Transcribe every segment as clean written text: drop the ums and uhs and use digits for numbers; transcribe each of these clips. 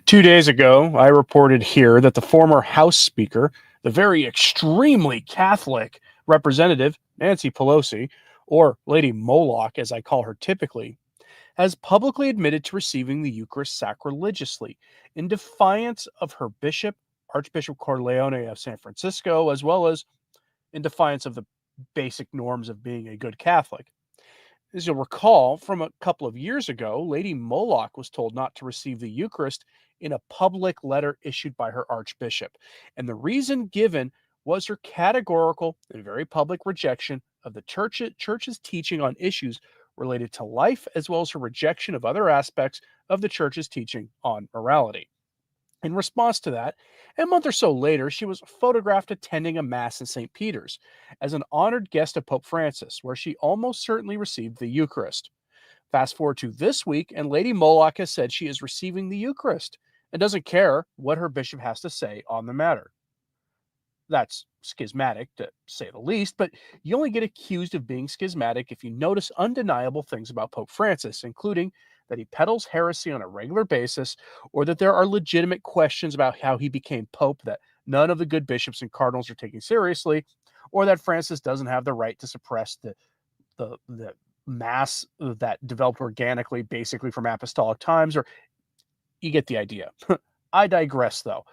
2 days ago, I reported here that the former House Speaker, the very extremely Catholic Representative Nancy Pelosi, or Lady Moloch as I call her typically, has publicly admitted to receiving the Eucharist sacrilegiously in defiance of her bishop, Archbishop Corleone of San Francisco, as well as in defiance of the basic norms of being a good Catholic. As you'll recall, from a couple of years ago, Lady Moloch was told not to receive the Eucharist in a public letter issued by her Archbishop. And the reason given was her categorical and very public rejection of the church's teaching on issues related to life, as well as her rejection of other aspects of the church's teaching on morality. In response to that, a month or so later, she was photographed attending a Mass in St. Peter's as an honored guest of Pope Francis, where she almost certainly received the Eucharist. Fast forward to this week, and Lady Moloch has said she is receiving the Eucharist and doesn't care what her bishop has to say on the matter. That's schismatic, to say the least, but you only get accused of being schismatic if you notice undeniable things about Pope Francis, including that he peddles heresy on a regular basis, or that there are legitimate questions about how he became Pope that none of the good bishops and cardinals are taking seriously, or that Francis doesn't have the right to suppress the mass that developed organically, basically from apostolic times, or you get the idea. I digress, though.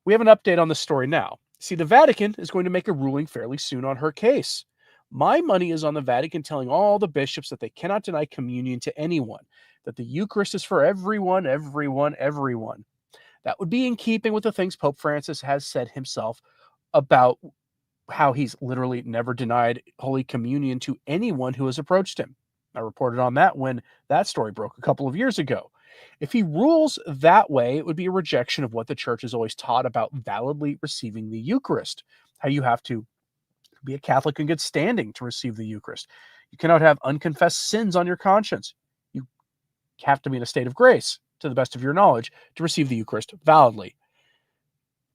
We have an update on the story now. See, the Vatican is going to make a ruling fairly soon on her case. My money is on the Vatican telling all the bishops that they cannot deny communion to anyone, that the Eucharist is for everyone, everyone, everyone. That would be in keeping with the things Pope Francis has said himself about how he's literally never denied Holy Communion to anyone who has approached him. I reported on that when that story broke a couple of years ago. If he rules that way, it would be a rejection of what the church has always taught about validly receiving the Eucharist, how you have to be a Catholic in good standing to receive the Eucharist. You cannot have unconfessed sins on your conscience. You have to be in a state of grace, to the best of your knowledge, to receive the Eucharist validly.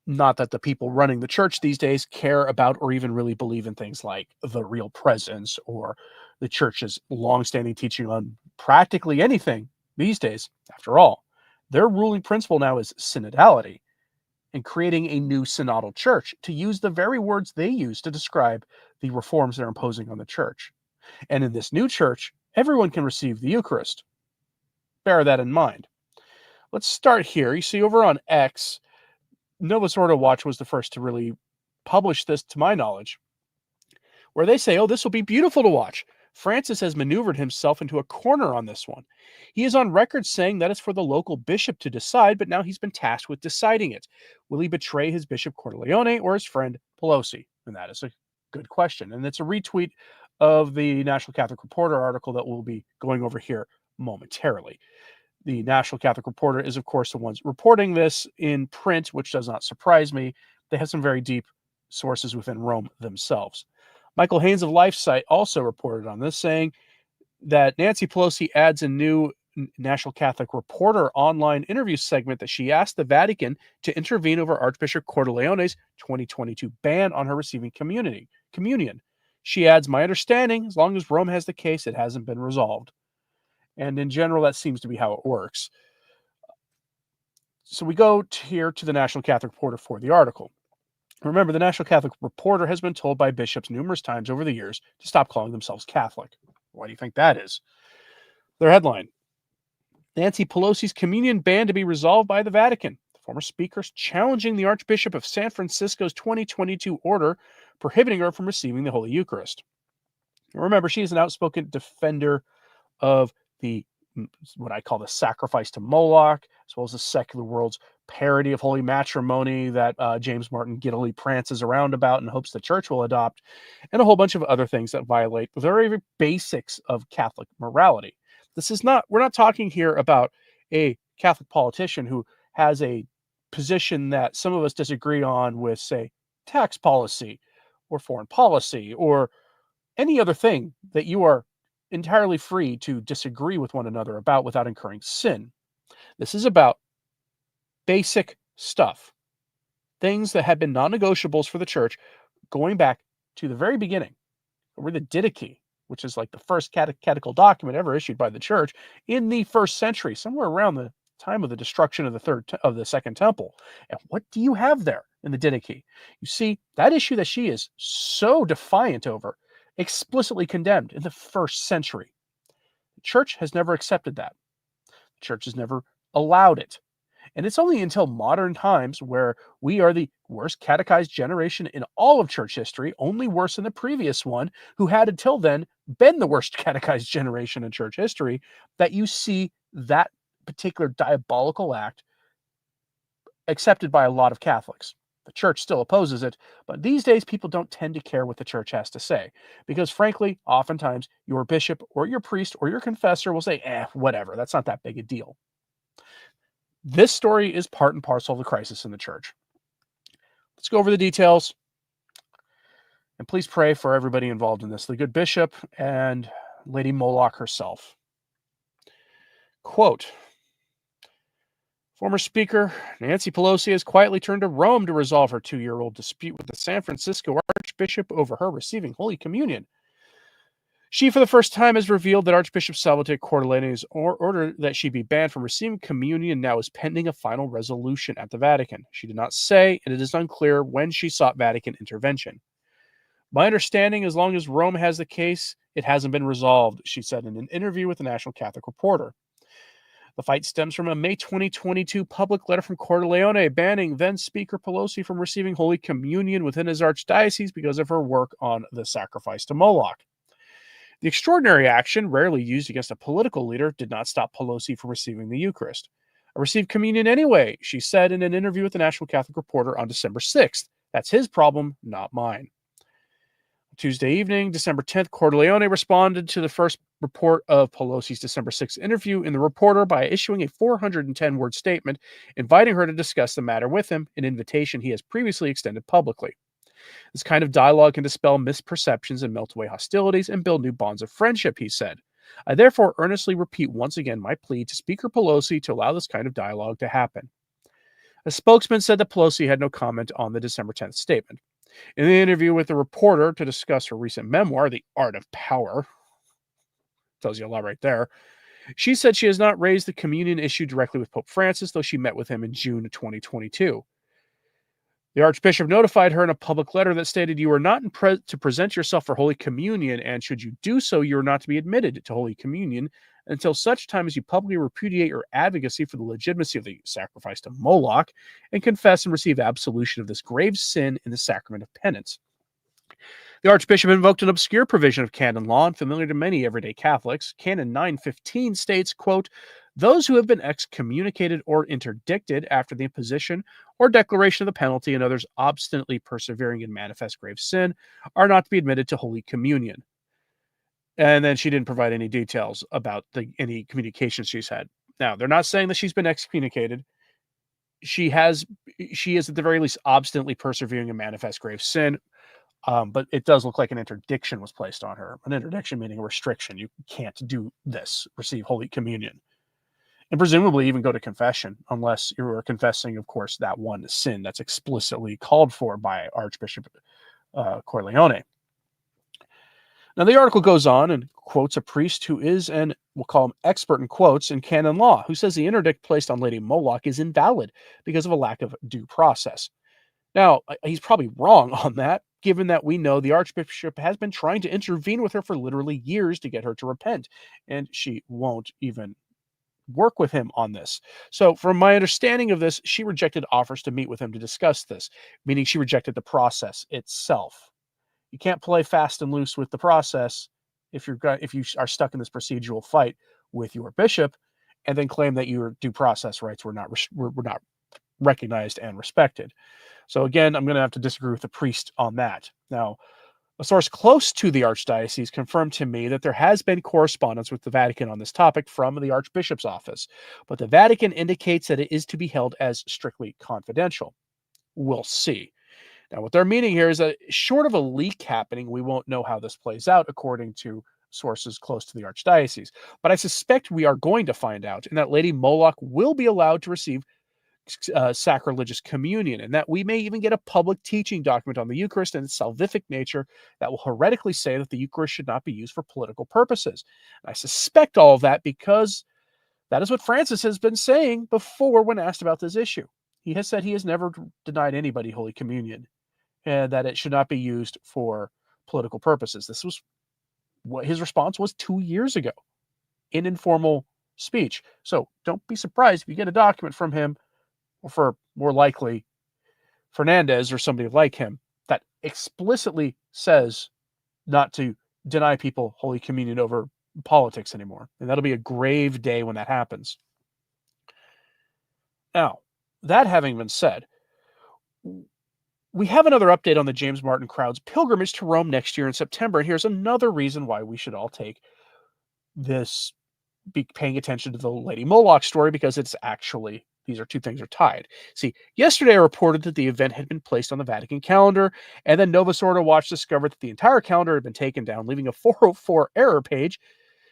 Not that the people running the church these days care about or even really believe in things like the real presence or the church's longstanding teaching on practically anything these days. After all, their ruling principle now is synodality and creating a new synodal church, to use the very words they use to describe the reforms they're imposing on the church. And in this new church, everyone can receive the Eucharist. Bear that in mind. Let's start here. You see, over on X, Novus Ordo Watch was the first to really publish this, to my knowledge, where they say, oh, this will be beautiful to watch. Francis has maneuvered himself into a corner on this one. He is on record saying that it's for the local bishop to decide, but now he's been tasked with deciding it. Will he betray his Bishop Corleone or his friend Pelosi? And that is a good question. And it's a retweet of the National Catholic Reporter article that we'll be going over here momentarily. The National Catholic Reporter is, of course, the ones reporting this in print, which does not surprise me. They have some very deep sources within Rome themselves. Michael Haynes of LifeSite also reported on this, saying that Nancy Pelosi adds a new National Catholic Reporter online interview segment that she asked the Vatican to intervene over Archbishop Corleone's 2022 ban on her receiving communion. She adds, my understanding, as long as Rome has the case, it hasn't been resolved. And in general, that seems to be how it works. So we go here to the National Catholic Reporter for the article. Remember, the National Catholic Reporter has been told by bishops numerous times over the years to stop calling themselves Catholic. Why do you think that is? Their headline, Nancy Pelosi's communion ban to be resolved by the Vatican. The former speaker's challenging the Archbishop of San Francisco's 2022 order prohibiting her from receiving the Holy Eucharist. Remember, she is an outspoken defender of the what I call the sacrifice to Moloch, as well as the secular world's parody of holy matrimony that James Martin giddily prances around about and hopes the church will adopt, and a whole bunch of other things that violate the very basics of Catholic morality. We're not talking here about a Catholic politician who has a position that some of us disagree on with, say, tax policy or foreign policy or any other thing that you are entirely free to disagree with one another about without incurring sin. This is about basic stuff, things that have been non-negotiables for the church going back to the very beginning. We're the Didache, which is like the first catechetical document ever issued by the church in the first century, somewhere around the time of the destruction of the Second Temple. And what do you have there in the Didache? You see, that issue that she is so defiant over, explicitly condemned in the first century. The church has never accepted that. The church has never allowed it. And it's only until modern times, where we are the worst catechized generation in all of church history, only worse than the previous one, who had until then been the worst catechized generation in church history, that you see that particular diabolical act accepted by a lot of Catholics. The church still opposes it, but these days people don't tend to care what the church has to say, because frankly, oftentimes your bishop or your priest or your confessor will say, whatever, that's not that big a deal. This story is part and parcel of the crisis in the church. Let's go over the details. And please pray for everybody involved in this, the good bishop and Lady Moloch herself. Quote, former Speaker Nancy Pelosi has quietly turned to Rome to resolve her 2-year-old dispute with the San Francisco Archbishop over her receiving Holy Communion. She, for the first time, has revealed that Archbishop Salvatore Cordileone's order that she be banned from receiving communion now is pending a final resolution at the Vatican. She did not say, and it is unclear when she sought Vatican intervention. My understanding, as long as Rome has the case, it hasn't been resolved, she said in an interview with the National Catholic Reporter. The fight stems from a May 2022 public letter from Cordileone banning then Speaker Pelosi from receiving Holy Communion within his archdiocese because of her work on the sacrifice to Moloch. The extraordinary action, rarely used against a political leader, did not stop Pelosi from receiving the Eucharist. I received communion anyway, she said in an interview with the National Catholic Reporter on December 6th. That's his problem, not mine. Tuesday evening, December 10th, Cordileone responded to the first report of Pelosi's December 6th interview in the Reporter by issuing a 410-word statement inviting her to discuss the matter with him, an invitation he has previously extended publicly. This kind of dialogue can dispel misperceptions and melt away hostilities and build new bonds of friendship, he said. I therefore earnestly repeat once again my plea to Speaker Pelosi to allow this kind of dialogue to happen. A spokesman said that Pelosi had no comment on the December 10th statement. In the interview with the Reporter to discuss her recent memoir, The Art of Power, tells you a lot right there, she said she has not raised the communion issue directly with Pope Francis, though she met with him in June 2022. The Archbishop notified her in a public letter that stated, you are not to present yourself for Holy Communion, and should you do so, you are not to be admitted to Holy Communion until such time as you publicly repudiate your advocacy for the legitimacy of the sacrifice to Moloch and confess and receive absolution of this grave sin in the sacrament of penance. The Archbishop invoked an obscure provision of canon law and familiar to many everyday Catholics. Canon 915 states, quote, those who have been excommunicated or interdicted after the imposition or declaration of the penalty and others obstinately persevering in manifest grave sin are not to be admitted to Holy Communion. And then she didn't provide any details about any communications she's had. Now, they're not saying that she's been excommunicated. She is at the very least obstinately persevering in manifest grave sin. But it does look like an interdiction was placed on her. An interdiction meaning a restriction. You can't do this, receive Holy Communion. And presumably even go to confession, unless you are confessing, of course, that one sin that's explicitly called for by Archbishop Cordileone. Now, the article goes on and quotes a priest who is an, we'll call him expert in quotes, in canon law, who says the interdict placed on Lady Moloch is invalid because of a lack of due process. Now, he's probably wrong on that, given that we know the Archbishop has been trying to intervene with her for literally years to get her to repent, and she won't even work with him on this. So from my understanding of this, she rejected offers to meet with him to discuss this, meaning she rejected the process itself. You can't play fast and loose with the process if you are stuck in this procedural fight with your bishop and then claim that your due process rights were not recognized and respected. So again, I'm going to have to disagree with the priest on that. Now, a source close to the Archdiocese confirmed to me that there has been correspondence with the Vatican on this topic from the Archbishop's office, but the Vatican indicates that it is to be held as strictly confidential. We'll see. Now, what they're meaning here is that short of a leak happening, we won't know how this plays out, according to sources close to the Archdiocese. But I suspect we are going to find out, and that Lady Moloch will be allowed to receive sacrilegious communion, and that we may even get a public teaching document on the Eucharist and its salvific nature that will heretically say that the Eucharist should not be used for political purposes. And I suspect all of that because That is what Francis has been saying before when asked about this issue. He has said he has never denied anybody Holy Communion and that it should not be used for political purposes. This was what his response was 2 years ago in informal speech. So don't be surprised if you get a document from him, or for more likely Fernandez or somebody like him, that explicitly says not to deny people Holy Communion over politics anymore. And that'll be a grave day when that happens. Now, that having been said, we have another update on the James Martin crowd's pilgrimage to Rome next year in September. And here's another reason why we should all take this, be paying attention to the Lady Moloch story, because it's actually, these are two things are tied. See, yesterday I reported that the event had been placed on the Vatican calendar, and then Novus Ordo Watch discovered that the entire calendar had been taken down, leaving a 404 error page.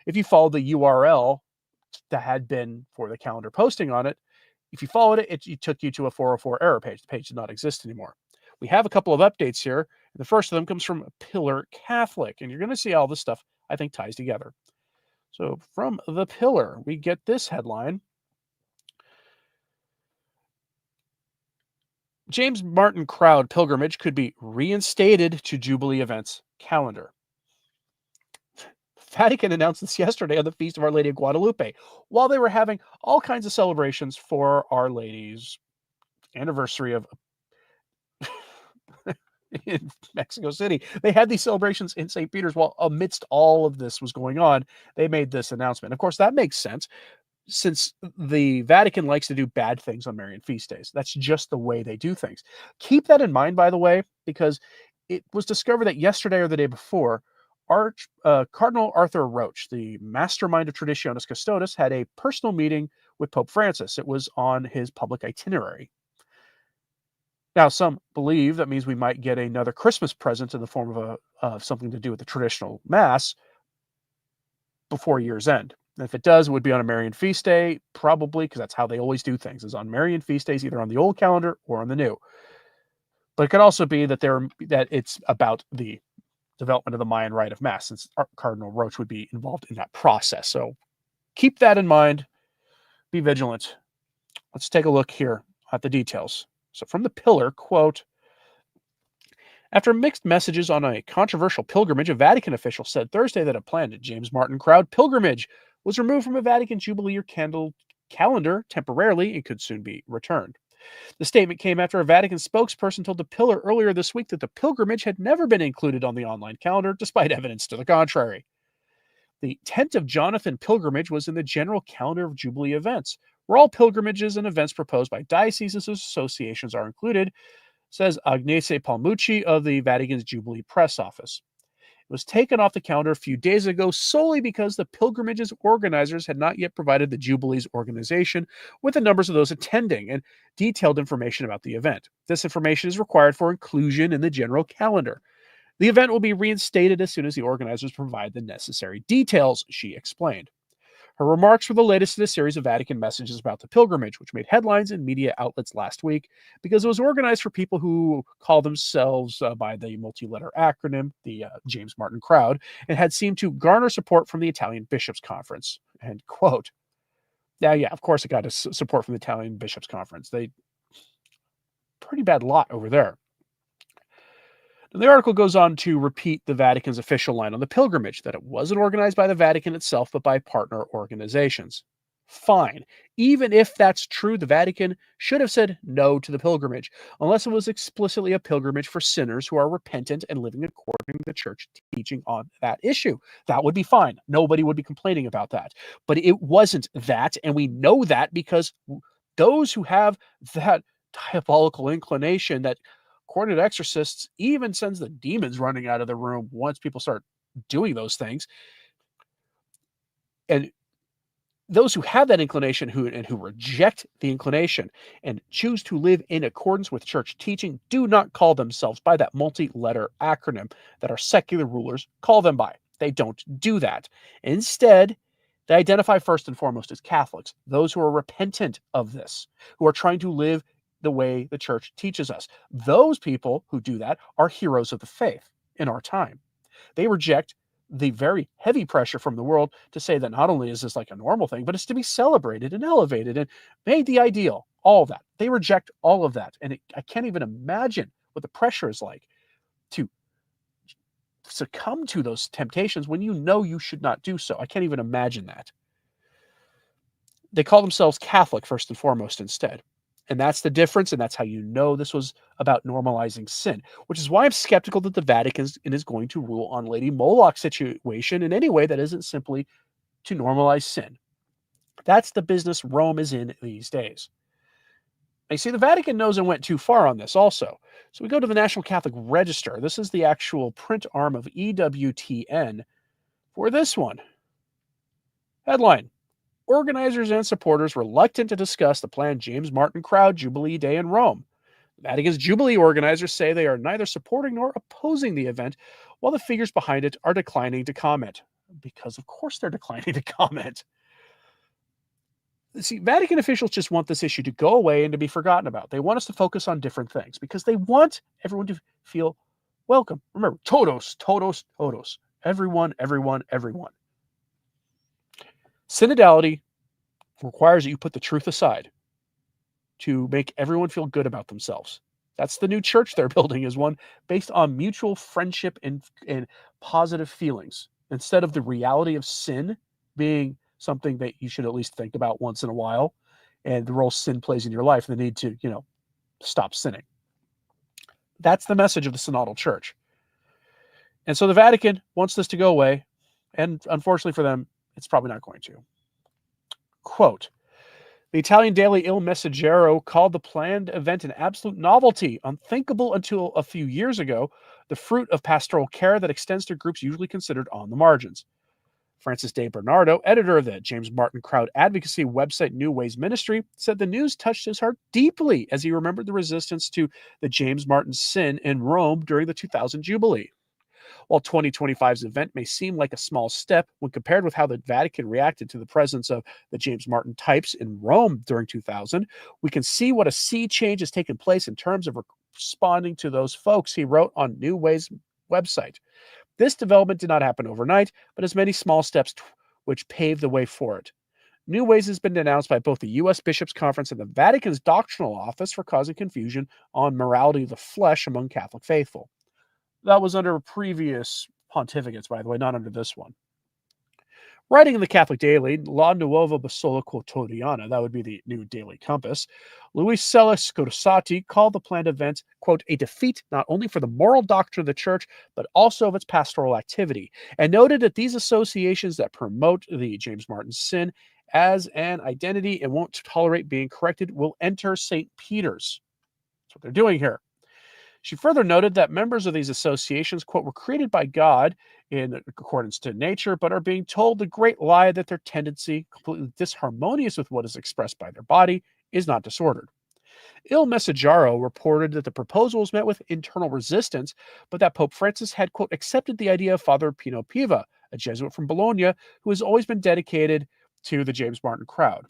If you follow the URL that had been for the calendar posting on it, if you followed it, it took you to a 404 error page. The page did not exist anymore. We have a couple of updates here. The first of them comes from Pillar Catholic, and you're going to see all this stuff, I think, ties together. So from the Pillar, we get this headline. James Martin crowd pilgrimage could be reinstated to Jubilee events calendar. Vatican announced this yesterday on the Feast of Our Lady of Guadalupe, while they were having all kinds of celebrations for Our Lady's anniversary of in Mexico City. They had these celebrations in St. Peter's while amidst all of this was going on. They made this announcement. Of course, that makes sense since the Vatican likes to do bad things on Marian feast days. That's just the way they do things. Keep that in mind, by the way, because it was discovered that yesterday or the day before, Cardinal Arthur Roche, the mastermind of Traditionis Custodes, had a personal meeting with Pope Francis. It was on his public itinerary. Now, some believe that means we might get another Christmas present in the form of something to do with the traditional Mass before year's end. And if it does, it would be on a Marian feast day, probably, because that's how they always do things, is on Marian feast days, either on the old calendar or on the new. But it could also be that it's about the development of the Mayan rite of Mass, since Cardinal Roche would be involved in that process. So keep that in mind. Be vigilant. Let's take a look here at the details. So from the Pillar, quote, after mixed messages on a controversial pilgrimage, a Vatican official said Thursday that a planned James Martin crowd pilgrimage was removed from a Vatican Jubilee year calendar temporarily and could soon be returned. The statement came after a Vatican spokesperson told the Pillar earlier this week that the pilgrimage had never been included on the online calendar, despite evidence to the contrary. The Tent of Jonathan pilgrimage was in the general calendar of Jubilee events, where all pilgrimages and events proposed by dioceses and associations are included, says Agnese Palmucci of the Vatican's Jubilee press office. It was taken off the calendar a few days ago solely because the pilgrimage's organizers had not yet provided the Jubilee's organization with the numbers of those attending and detailed information about the event. This information is required for inclusion in the general calendar. The event will be reinstated as soon as the organizers provide the necessary details, she explained. Her remarks were the latest in a series of Vatican messages about the pilgrimage, which made headlines in media outlets last week because it was organized for people who call themselves by the multi-letter acronym, the James Martin crowd, and had seemed to garner support from the Italian Bishops' Conference. End quote. Yeah, of course it got support from the Italian Bishops' Conference. They pretty bad lot over there. The article goes on to repeat the Vatican's official line on the pilgrimage, that it wasn't organized by the Vatican itself, but by partner organizations. Fine. Even if that's true, the Vatican should have said no to the pilgrimage, unless it was explicitly a pilgrimage for sinners who are repentant and living according to the church teaching on that issue. That would be fine. Nobody would be complaining about that. But it wasn't that, and we know that because those who have that diabolical inclination that, according to exorcists, even sends the demons running out of the room once people start doing those things. And those who have that inclination who reject the inclination and choose to live in accordance with church teaching do not call themselves by that multi-letter acronym that our secular rulers call them by. They don't do that. Instead, they identify first and foremost as Catholics, those who are repentant of this, who are trying to live the way the church teaches us. Those people who do that are heroes of the faith in our time. They reject the very heavy pressure from the world to say that not only is this like a normal thing, but it's to be celebrated and elevated and made the ideal. All of that. They reject all of that. And I can't even imagine what the pressure is like to succumb to those temptations when you know you should not do so. I can't even imagine that. They call themselves Catholic first and foremost instead. And that's the difference, and that's how you know this was about normalizing sin, which is why I'm skeptical that the Vatican is going to rule on Lady Moloch's situation in any way that isn't simply to normalize sin. That's the business Rome is in these days. Now, you see, the Vatican knows it went too far on this also. So we go to the National Catholic Register. This is the actual print arm of EWTN for this one. Headline: Organizers and supporters reluctant to discuss the planned James Martin Crowd Jubilee Day in Rome. The Vatican's Jubilee organizers say they are neither supporting nor opposing the event, while the figures behind it are declining to comment. Because, of course, they're declining to comment. See, Vatican officials just want this issue to go away and to be forgotten about. They want us to focus on different things because they want everyone to feel welcome. Remember, todos, todos, todos. Everyone, everyone, everyone. Synodality requires that you put the truth aside to make everyone feel good about themselves. That's the new church they're building, is one based on mutual friendship and positive feelings, instead of the reality of sin being something that you should at least think about once in a while, and the role sin plays in your life, and the need to, stop sinning. That's the message of the synodal church. And so the Vatican wants this to go away, and unfortunately for them, it's probably not going to. Quote, the Italian daily Il Messaggero called the planned event an absolute novelty, unthinkable until a few years ago, the fruit of pastoral care that extends to groups usually considered on the margins. Francis De Bernardo, editor of the James Martin Crowd advocacy website New Ways Ministry, said the news touched his heart deeply as he remembered the resistance to the James Martin sin in Rome during the 2000 Jubilee. While 2025's event may seem like a small step when compared with how the Vatican reacted to the presence of the James Martin types in Rome during 2000, we can see what a sea change has taken place in terms of responding to those folks, he wrote on New Ways website. This development did not happen overnight, but has many small steps which paved the way for it. New Ways has been denounced by both the U.S. Bishops' Conference and the Vatican's Doctrinal Office for causing confusion on morality of the flesh among Catholic faithful. That was under previous pontificates, by the way, not under this one. Writing in the Catholic Daily, La Nuova Bussola Quotidiana, that would be the new Daily Compass, Luisella Scorsati called the planned event, quote, a defeat not only for the moral doctrine of the Church, but also of its pastoral activity, and noted that these associations that promote the James Martin sin as an identity and won't tolerate being corrected will enter St. Peter's. That's what they're doing here. She further noted that members of these associations, quote, were created by God in accordance to nature, but are being told the great lie that their tendency, completely disharmonious with what is expressed by their body, is not disordered. Il Messaggero reported that the proposal was met with internal resistance, but that Pope Francis had, quote, accepted the idea of Father Pino Piva, a Jesuit from Bologna, who has always been dedicated to the James Martin crowd.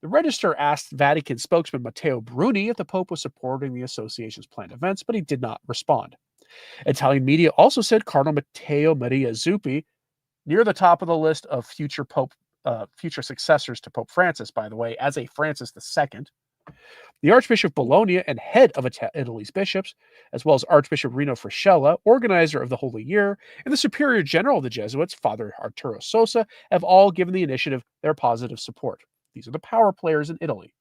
The Register asked Vatican spokesman Matteo Bruni if the Pope was supporting the association's planned events, but he did not respond. Italian media also said Cardinal Matteo Maria Zuppi, near the top of the list of future future successors to Pope Francis, by the way, as a Francis II, the Archbishop of Bologna and head of Italy's bishops, as well as Archbishop Rino Friscella, organizer of the Holy Year, and the Superior General of the Jesuits, Father Arturo Sosa, have all given the initiative their positive support. These are the power players in Italy.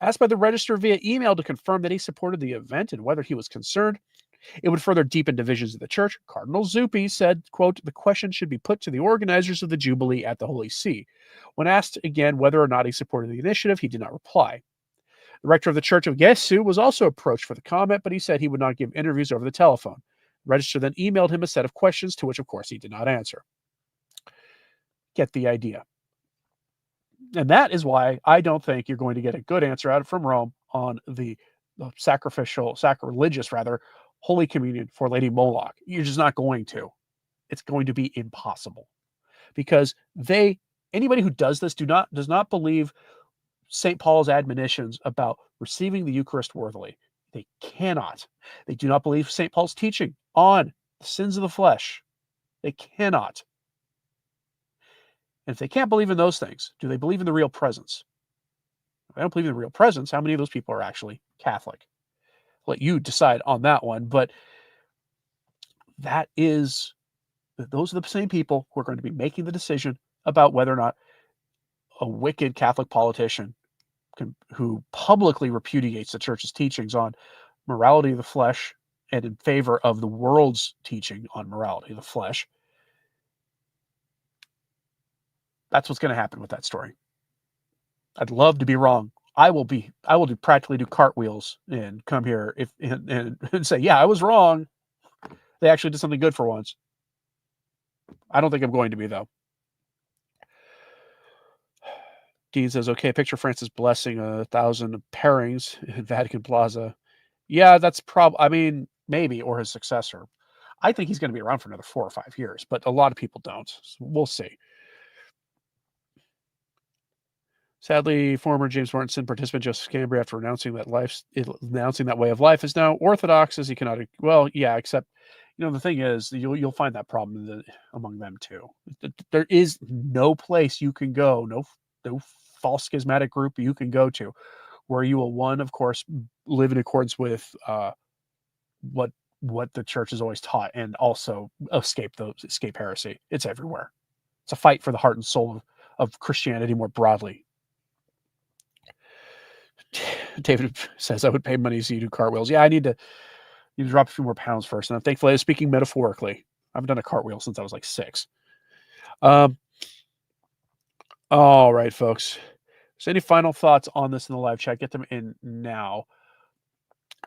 Asked by the Register via email to confirm that he supported the event and whether he was concerned it would further deepen divisions in the church, Cardinal Zuppi said, quote, the question should be put to the organizers of the Jubilee at the Holy See. When asked again whether or not he supported the initiative, he did not reply. The rector of the Church of Gesù was also approached for the comment, but he said he would not give interviews over the telephone. The Register then emailed him a set of questions, to which, of course, he did not answer. Get the idea. And that is why I don't think you're going to get a good answer out from Rome on the sacrilegious, Holy Communion for Lady Moloch. You're just not going to. It's going to be impossible. Because anybody who does this does not believe St. Paul's admonitions about receiving the Eucharist worthily. They cannot. They do not believe St. Paul's teaching on the sins of the flesh. They cannot. And if they can't believe in those things, do they believe in the real presence? If I don't believe in the real presence, how many of those people are actually Catholic? I'll let you decide on that one. But those are the same people who are going to be making the decision about whether or not a wicked Catholic politician who publicly repudiates the church's teachings on morality of the flesh and in favor of the world's teaching on morality of the flesh. That's what's going to happen with that story. I'd love to be wrong. I will practically do cartwheels and come here and say, yeah, I was wrong. They actually did something good for once. I don't think I'm going to be, though. Dean says, okay, picture Francis blessing 1,000 pairings in Vatican Plaza. Yeah, that's maybe, or his successor. I think he's going to be around for another 4 or 5 years, but a lot of people don't. So we'll see. Sadly, former James Martinson participant Joseph Cambria, after announcing that way of life is now orthodox, as he cannot. Well, yeah, except the thing is, you'll find that problem among them too. There is no place you can go, no false schismatic group you can go to, where you will, one, of course, live in accordance with what the church has always taught, and also escape heresy. It's everywhere. It's a fight for the heart and soul of Christianity more broadly. David says, I would pay money to see you do cartwheels. Yeah, I need to drop a few more pounds first. And I'm thankfully speaking metaphorically. I haven't done a cartwheel since I was like 6. All right, folks. So any final thoughts on this in the live chat? Get them in now.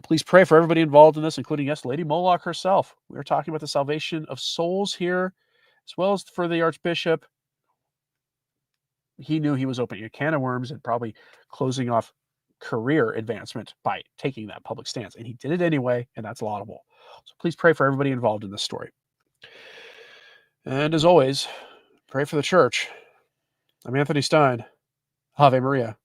Please pray for everybody involved in this, including, yes, Lady Moloch herself. We are talking about the salvation of souls here, as well as for the Archbishop. He knew he was opening a can of worms and probably closing off career advancement by taking that public stance. And he did it anyway, and that's laudable. So please pray for everybody involved in this story. And as always, pray for the church. I'm Anthony Stine. Ave Maria.